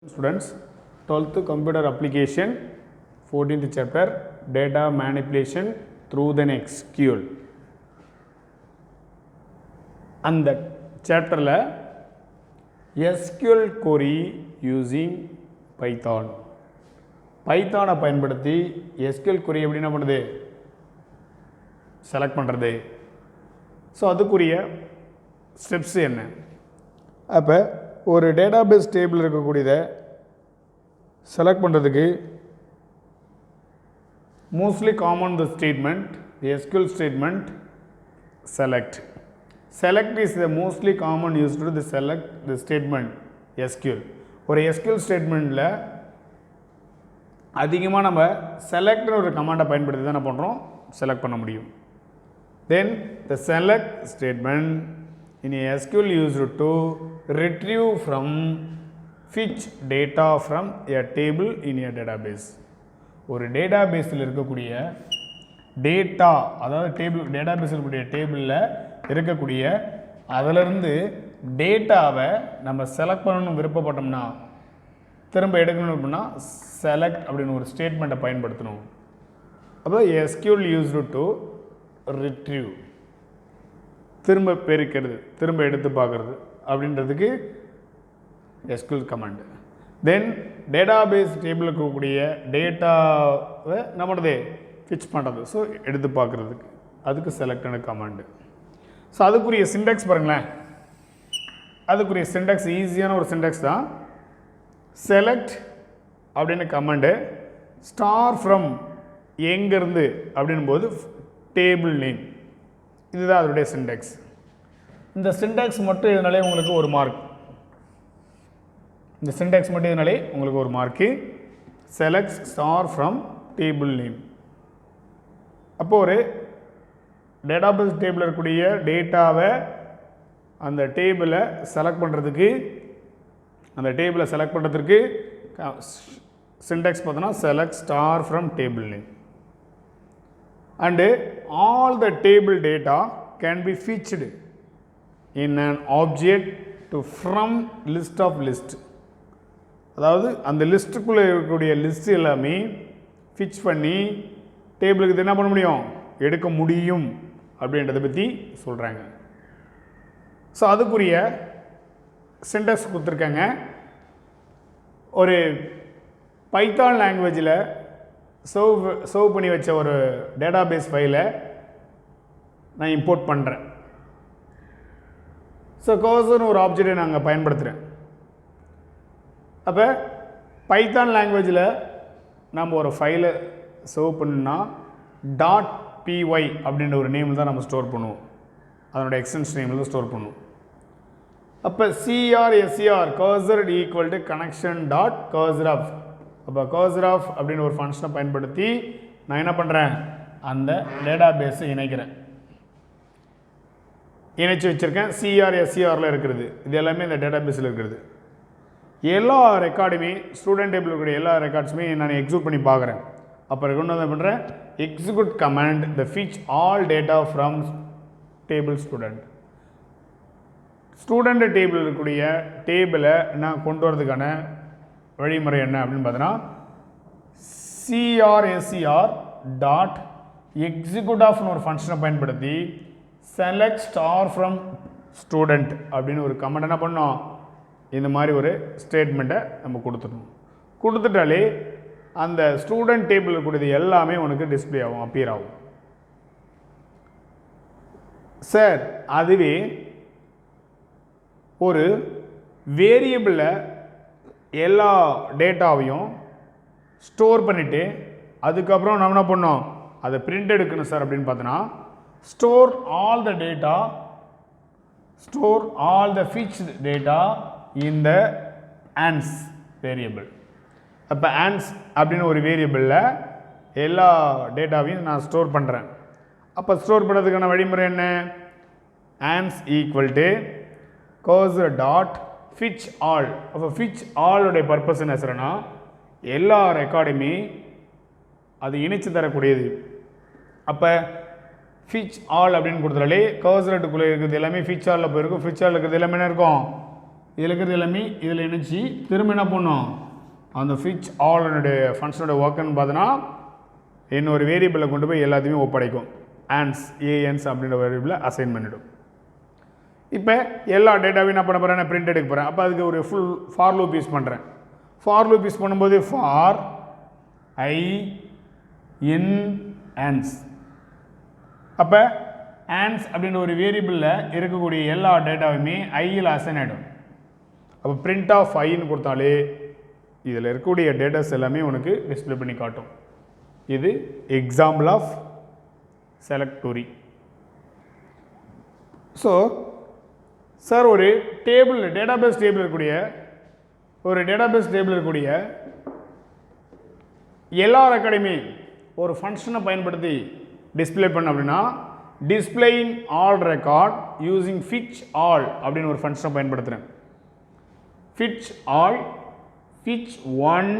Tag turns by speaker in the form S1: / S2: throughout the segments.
S1: Students, 12th computer application, 14th chapter, data manipulation through the SQL. And that chapter la SQL query using Python. Python பயன்படுத்தி SQL query எப்படி என்ன பண்ணுது select பண்ணுறது. So அதுக்குரிய steps என்ன? அப்போ ஒரு டேட்டாபேஸ் டேபிள் இருக்கக்கூடியதை செலக்ட் பண்ணுறதுக்கு mostly common the statement, the SQL statement select. Select is the mostly common used to the select the statement SQL. ஒரு SQL ஸ்டேட்மெண்ட்டில் அதிகமாக நம்ம செலக்ட்னு ஒரு கமாண்டை பயன்படுத்தி தான் என்ன பண்ணுறோம், செலக்ட் பண்ண முடியும். Then the select statement in a SQL used to retrieve from fetch data from a table in a database. ஒரு டேட்டாபேஸில் இருக்கக்கூடிய டேட்டா, அதாவது டேட்டாபேஸில் இருக்கக்கூடிய டேபிளில் இருக்கக்கூடிய அதிலிருந்து டேட்டாவை நம்ம செலக்ட் பண்ணணும்னு விருப்பப்பட்டோம்னா, திரும்ப எடுக்கணும் அப்படின்னா செலக்ட் அப்படின்னு ஒரு ஸ்டேட்மெண்ட்டை பயன்படுத்தணும். அப்போ SQL used to retrieve, திரும்ப பெருக்கிறது, திரும்ப எடுத்து பார்க்குறது அப்படின்றதுக்கு SQL கமாண்ட். தென் டேட்டாபேஸ் டேபிளில் இருக்கக்கூடிய டேட்டாவை நம்மளது ஃபிச் பண்ணுறது, ஸோ எடுத்து பார்க்குறதுக்கு அதுக்கு செலக்டான கமாண்டு. ஸோ அதுக்குரிய சிண்டெக்ஸ் பாருங்களேன், அதுக்குரிய சிண்டெக்ஸ் ஈஸியான ஒரு சிண்டெக்ஸ் தான். செலக்ட் அப்படின்னு கமாண்டு, ஸ்டார் ஃப்ரம் எங்கேருந்து அப்படின் போது டேபிள் நேம், இதுதான் அதனுடைய சிண்டெக்ஸ். இந்த சிண்டெக்ஸ் மட்டும் இதனாலே உங்களுக்கு ஒரு மார்க், இந்த சிண்டெக்ஸ் மட்டும் இதனாலே உங்களுக்கு ஒரு mark. Select star from table name. அப்போ ஒரு டேட்டாபேஸ் டேபிள் இருக்கக்கூடிய டேட்டாவை அந்த டேபிளை செலக்ட் பண்ணுறதுக்கு, அந்த டேபிளை செலக்ட் பண்ணுறதுக்கு சிண்டெக்ஸ் பார்த்தோன்னா select star from table name. And all the table data can be fetched in an object to from list of list. அதாவது அந்த லிஸ்ட்டுக்குள்ளே இருக்கக்கூடிய லிஸ்ட் எல்லாமே ஃபிச் பண்ணி டேபிளுக்கு என்ன பண்ண முடியும், எடுக்க முடியும் அப்படின்றத பற்றி சொல்கிறாங்க. ஸோ அதுக்குரிய சிண்டெக்ஸ் கொடுத்துருக்காங்க. ஒரு பைத்தான் லாங்குவேஜில் சர்வ் பண்ணி வச்ச ஒரு டேட்டாபேஸ் ஃபைலை நான் இம்போர்ட் பண்ணுறேன். ஸோ கர்சர்னு ஒரு ஆப்ஜெக்டை நாங்கள் பயன்படுத்துகிறேன். அப்போ பைத்தான் லாங்குவேஜில் நம்ம ஒரு ஃபைலை சர்வ் பண்ணா .py அப்படின்ற ஒரு நேமில் தான் நம்ம ஸ்டோர் பண்ணுவோம், அதனோட எக்ஸ்டென்ஷன் நேமில் தான் ஸ்டோர் பண்ணுவோம். அப்போ CRSER cursor equal to connection dot cursor off. அப்போ கர்சர் ஆஃப் அப்படின்னு ஒரு ஃபங்க்ஷனை பயன்படுத்தி நான் என்ன பண்ணுறேன், அந்த டேட்டாபேஸை இணைக்கிறேன், இணைச்சி வச்சுருக்கேன். CRSERல இருக்கிறது, இது எல்லாமே இந்த டேட்டாபேஸில் இருக்கிறது. எல்லா ரெக்கார்டுமே ஸ்டூடெண்ட் டேபிள் இருக்கக்கூடிய எல்லா ரெக்கார்ட்ஸுமே நான் எக்ஸிக்யூட் பண்ணி பார்க்குறேன். அப்புறம் கொண்டு வந்து பண்ணுறேன் execute command the Fitch all data from table student. Student table இருக்கக்கூடிய டேபிளை நான் கொண்டு வரதுக்கான வழிமுறை என்ன அப்படின்னு பார்த்தோன்னா CRSER டாட் எக்ஸிக்யூட் ஆஃப்னு ஒரு ஃபங்க்ஷனை பயன்படுத்தி செலக்ட் ஸ்டார் ஃப்ரம் ஸ்டூடெண்ட் அப்படின்னு ஒரு கமெண்ட் என்ன பண்ணோம், இந்த மாதிரி ஒரு ஸ்டேட்மெண்ட்டை நம்ம கொடுத்துடணும். கொடுத்துட்டாலே அந்த ஸ்டூடெண்ட் டேபிள் இருக்கக்கூடியது எல்லாமே உனக்கு டிஸ்பிளே ஆகும், அப்பியர் ஆகும். சார் அதுவே ஒரு வேரியபிளில் எல்லா டேட்டாவையும் ஸ்டோர் பண்ணிவிட்டு அதுக்கப்புறம் நம்ம என்ன பண்ணோம், அதை பிரிண்ட் எடுக்கணும் சார் அப்படின்னு பார்த்தோன்னா store all the data, store all the fetched data in the ans variable. அப்போ ஆன்ஸ் அப்படின்னு ஒரு வேரியபிளில் எல்லா டேட்டாவையும் நான் ஸ்டோர் பண்ணுறேன். அப்போ ஸ்டோர் பண்ணுறதுக்கான வழிமுறை என்ன, ans equal to cursor dot fetch all. அப்போ ஃபிட்ச் ஆலுடைய பர்பஸ் என்ன சொல்கிறேன்னா எல்லா ரெக்கார்டுமே அது இணைச்சு தரக்கூடியது. அப்போ ஃபிட்ச் ஆல் அப்படின்னு கொடுத்தாலே கர்சர்ட்டுக்குள்ளே இருக்கிறது எல்லாமே ஃபிட்ச் ஆலில் போயிருக்கும், ஃபிட்ச் ஆலில் இருக்கிறது எல்லாமே என்ன இருக்கும், இதில் இருக்கிறது எல்லாமே இதில் இணைச்சி திரும்ப என்ன பண்ணும், அந்த ஃபிச் ஆல்னுடைய ஃபங்க்ஷனோட ஒர்க்குன்னு பார்த்தோன்னா இன்னொரு வேரியபிளை கொண்டு போய் எல்லாத்தையுமே ஒப்படைக்கும். ஆன்ஸ் ஏஎன்ஸ் அப்படின்ற வேரியபிளை அசைன் பண்ணிவிடும். இப்போ எல்லா டேட்டாவையும் என்ன பண்ண போகிறேன், நான் பிரிண்ட் எடுக்க போகிறேன். அப்போ அதுக்கு ஒரு ஃபுல் ஃபார் லூப் யூஸ் பண்ணுறேன். ஃபார் லூப் யூஸ் பண்ணும்போது ஃபார் ஐ இன் ஆன்ஸ். அப்போ ஆன்ஸ் அப்படின்ற ஒரு வேரியபிளில் இருக்கக்கூடிய எல்லா டேட்டாவுமே ஐயில் அசைன் ஆகிடும். அப்போ பிரிண்ட் ஆஃப் ஐன்னு கொடுத்தாலே இதில் இருக்கக்கூடிய டேட்டாஸ் எல்லாமே உனக்கு டிஸ்பிளே பண்ணி காட்டும். இது example of select query. So sir ஒரு டேபிள் டேட்டாபேஸ் டேபிள் இருக்கக்கூடிய எல்லா ரெக்கார்டையுமே ஒரு ஃபங்க்ஷனை பயன்படுத்தி டிஸ்பிளே பண்ண அப்படின்னா displaying all record using fetch all அப்படின்னு ஒரு ஃபங்க்ஷனை பயன்படுத்துகிறேன். Fetch all, fetch one,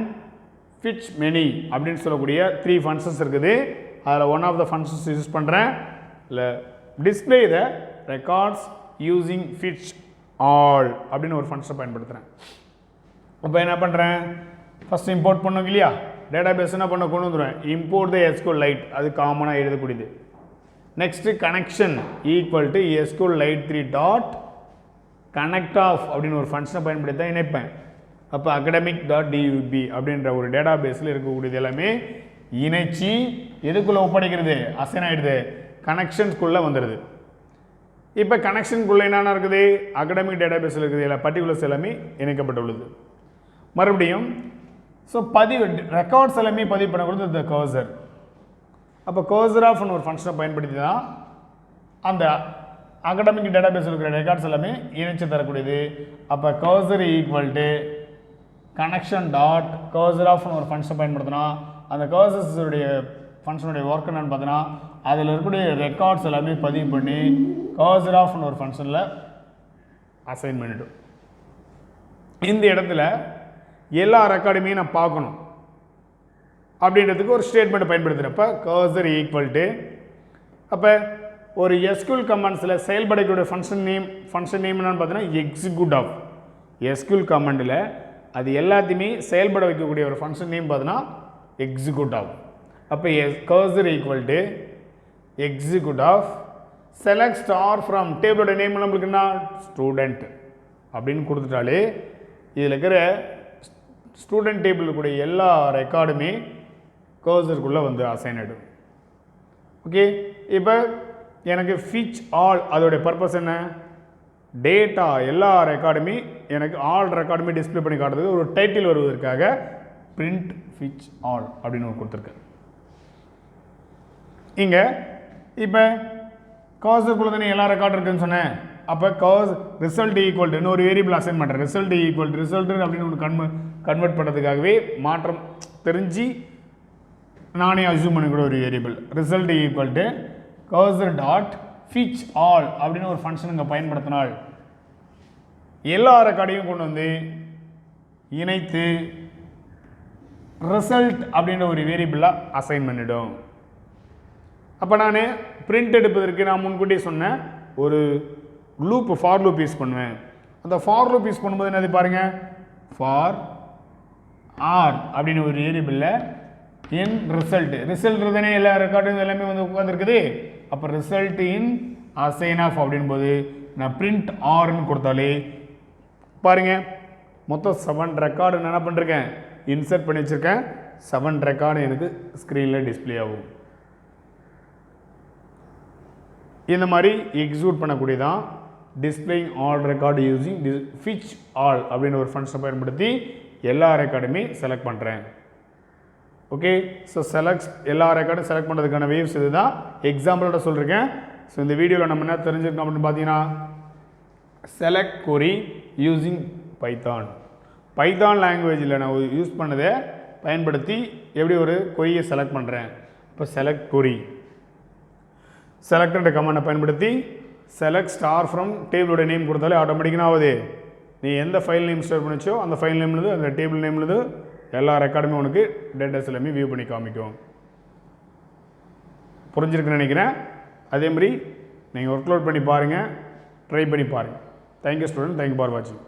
S1: fetch many அப்படின்னு சொல்லக்கூடிய 3 ஃபங்க்ஷன்ஸ் இருக்குது. அதில் one of the functions use பண்ணுறேன். இல்லை display the records using fetch all அப்படின்னு ஒரு ஃபங்க்ஷனை பயன்படுத்துகிறேன். அப்போ என்ன பண்ணுறேன், ஃபஸ்ட் இம்போர்ட் பண்ணுங்க இல்லையா, டேட்டாபேஸ் என்ன பண்ண கொண்டு வந்துடுவேன். இம்போர்ட் த SQLite, அது காமனாக எழுதக்கூடியது. Next connection equal to SQLite 3 dot connect of அப்படின்னு ஒரு ஃபங்க்ஷனை பயன்படுத்தி தான் இணைப்பேன். அப்போ academic.dub அப்படின்ற ஒரு டேட்டாபேஸில் இருக்கக்கூடியது எல்லாமே இணைச்சி எதுக்குள்ளே ஒப்படைக்கிறது, அசைன் ஆகிடுது, கனெக்ஷன்ஸ்குள்ளே வந்துடுது. இப்போ கனெக்ஷனுக்குள்ளே என்னென்ன இருக்குது, அகடமிக் டேட்டாபேஸில் இருக்குது எல்லா பர்டிகுலர்ஸ் எல்லாமே இணைக்கப்பட்டுள்ளது. மறுபடியும் ஸோ பதிவு ரெக்கார்ட்ஸ் எல்லாமே பதிவு பண்ணக்கூடாது இந்த கர்சர். அப்போ கர்சர் ஆஃப்னு ஒரு ஃபங்க்ஷனை பயன்படுத்தி தான் அந்த அகடமிக் டேட்டாபேஸில் இருக்கிற ரெக்கார்ட்ஸ் எல்லாமே இணைச்சு தரக்கூடியது. அப்போ cursor equal to connection dot cursor ஆஃப்னு ஒரு ஃபங்க்ஷனை பயன்படுத்தினா அந்த கர்சர்ஸுடைய ஃபங்க்ஷனுடைய ஒர்க் என்னன்னு பார்த்தோன்னா அதில் இருக்கக்கூடிய ரெக்கார்ட்ஸ் எல்லாமே பதிவு பண்ணி கர்சர் ஆஃப்னு ஒரு ஃபங்க்ஷனில் அசைன் பண்ணிவிடும். இந்த இடத்துல எல்லா ரெக்கார்டுமே நான் பார்க்கணும் அப்படின்றதுக்கு ஒரு ஸ்டேட்மெண்ட் பயன்படுத்துகிறப்ப கர்சர் ஈக்குவல் டு, அப்போ ஒரு SQL கமாண்ட்ஸில் செயல்படக்கூடிய ஃபங்க்ஷன் நேம் என்னன்னு பார்த்தீங்கன்னா எக்ஸிக்யூட் ஆஃப். SQL கமாண்டில் அது எல்லாத்தையுமே செயல்பட வைக்கக்கூடிய ஒரு ஃபங்க்ஷன் நேம் பார்த்தீங்கன்னா எக்ஸிக்யூட் ஆஃப். அப்போ cursor equal to execute of select star from டேபிளோட நேம் நம்மளுக்கு என்ன ஸ்டூடெண்ட் அப்படின்னு கொடுத்துட்டாலே இதில் இருக்கிற ஸ்டூடெண்ட் டேபிள் கூட எல்லா ரெக்கார்டுமே கர்சருக்குள்ளே வந்து அசைன் ஆகிடும். ஓகே, இப்போ எனக்கு ஃபிச் ஆல் அதோடைய பர்பஸ் என்ன, டேட்டா எல்லா ரெக்கார்டுமே எனக்கு ஆல் ரெக்கார்டுமே டிஸ்பிளே பண்ணி காட்டுறதுக்கு ஒரு டைட்டில் வருவதற்காக பிரிண்ட் ஃபிச் ஆல் அப்படின்னு ஒரு கொடுத்துருக்கேன். இங்கே இப்போ கர்சருக்குள்ள தானே எல்லா ரெக்கார்டு இருக்குன்னு சொன்னேன். அப்போ ரிசல்ட் ஈக்குவல் டு இன்னொரு வேரியபிள் அசைன் பண்ணுறேன். ரிசல்ட் ஈக்குவல் டு ரிசல்ட் அப்படின்னு ஒன்று கன்வெர்ட் பண்ணுறதுக்காகவே மாற்றம் தெரிஞ்சு நானே அஸ்யூம் பண்ணிக்கூட ஒரு variable result equal to cursor dot Fitch all அப்படின்னு ஒரு ஃபங்க்ஷன் இங்கே பயன்படுத்தினால் எல்லா ரெக்கார்டையும் கொண்டு வந்து இணைத்து ரிசல்ட் அப்படின்ற ஒரு வேரியபிளாக அசைன் பண்ணிடும். அப்போ நான் பிரிண்ட் எடுப்பதற்கு நான் முன்கூட்டியே சொன்னேன் ஒரு லூப் ஃபார் லூப் யூஸ் பண்ணுவேன். அந்த ஃபார் லூப் யூஸ் பண்ணும்போது என்னது பாருங்கள், ஃபார் ஆர் அப்படின்னு ஒரு வேரியபிளில் இன் ரிசல்ட் தானே எல்லா ரெக்கார்டும் எல்லாமே வந்து உட்காந்துருக்குது. அப்போ ரிசல்ட் இன் அசைன் ஆஃப் அப்படின் போது நான் பிரிண்ட் ஆர்னு கொடுத்தாலே பாருங்கள் மொத்தம் 7 ரெக்கார்டு நான் என்ன பண்ணிருக்கேன் இன்சர்ட் பண்ணி வச்சுருக்கேன். 7 ரெக்கார்டு எனக்கு ஸ்க்ரீனில் டிஸ்பிளே ஆகும். இந்த மாதிரி எக்ஸிக்யூட் பண்ணக்கூடியதான் displaying all record using fetch all அப்படின்னு ஒரு ஃபங்க்ஷனை பயன்படுத்தி எல்லா ரெக்கார்டுமே செலக்ட் பண்ணுறேன். ஓகே, ஸோ எல்லா ரெக்கார்டும் செலக்ட் பண்ணுறதுக்கான வேவ்ஸ் இது தான் எக்ஸாம்பிளோட சொல்லியிருக்கேன். ஸோ இந்த வீடியோவில் நம்ம என்ன தெரிஞ்சுருக்கோம் அப்படின்னு பார்த்தீங்கன்னா செலக்ட் query யூஸிங் பைத்தான் லாங்குவேஜில் நான் யூஸ் பண்ணதை பயன்படுத்தி எப்படி ஒரு கொரியை செலக்ட் பண்ணுறேன். இப்போ செலக்ட் query செலக்ட் கமாண்டை பயன்படுத்தி செலக்ட் ஸ்டார் ஃப்ரம் டேபிளோட நேம் கொடுத்தாலே ஆட்டோமேட்டிக்காக ஆகுது. நீ எந்த ஃபைல் நேம் ஸ்டோர் பண்ணிச்சோ அந்த ஃபைல் நேம்லேருந்து அந்த டேபிள் நேம்லேருந்து எல்லா ரெக்கார்டுமே உனக்கு டேட்டாஸ் எல்லாமே வியூ பண்ணி காமிக்கும். புரிஞ்சிருக்குன்னு நினைக்கிறேன். அதே மாதிரி நீங்கள் ஒர்க் அவுட் பண்ணி பாருங்கள், ட்ரை பண்ணி பாருங்கள். தேங்க்யூ ஸ்டூடெண்ட், தேங்க்யூ ஃபார் வாட்சிங்.